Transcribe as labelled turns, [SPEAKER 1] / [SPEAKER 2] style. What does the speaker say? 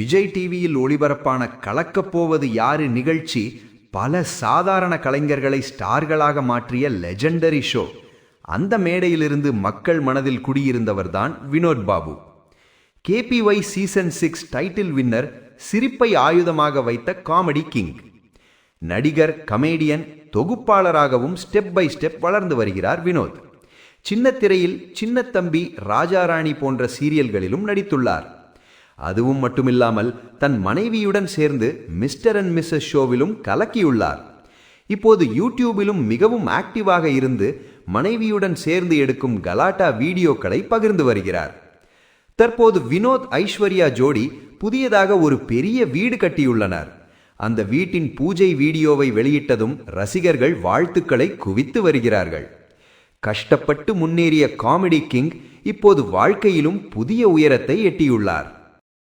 [SPEAKER 1] விஜய் டிவியில் ஒளிபரப்பான கலக்கப்போவது யாரு நிகழ்ச்சி பல சாதாரண கலைஞர்களை ஸ்டார்களாக மாற்றிய லெஜெண்டரி ஷோ. அந்த மேடையிலிருந்து மக்கள் மனதில் குடியிருந்தவர்தான் Vinod Babu. KPY season 6 title winner, சிரிப்பை ஆயுதமாக வைத்த காமெடி கிங். நடிகர், கமேடியன், தொகுப்பாளராகவும் ஸ்டெப் பை ஸ்டெப் வளர்ந்து வருகிறார் வினோத். சின்ன திரையில் சின்னத்தம்பி, ராஜாராணி போன்ற சீரியல்களிலும் நடித்துள்ளார். அதுவும் மட்டுமில்லாமல் தன் மனைவியுடன் சேர்ந்து மிஸ்டர் அண்ட் மிஸ்ஸஸ் ஷோவிலும் கலக்கியுள்ளார். இப்போது யூடியூபிலும் மிகவும் ஆக்டிவாக இருந்து மனைவியுடன் சேர்ந்து எடுக்கும் கலாட்டா வீடியோக்களை பகிர்ந்து வருகிறார். தற்போது வினோத், ஐஸ்வர்யா ஜோடி புதியதாக ஒரு பெரிய வீடு கட்டியுள்ளனர். அந்த வீட்டின் பூஜை வீடியோவை வெளியிட்டதும் ரசிகர்கள் வாழ்த்துக்களை குவித்து வருகிறார்கள். கஷ்டப்பட்டு முன்னேறிய காமெடி கிங் இப்போது வாழ்க்கையிலும் புதிய உயரத்தை எட்டியுள்ளார்.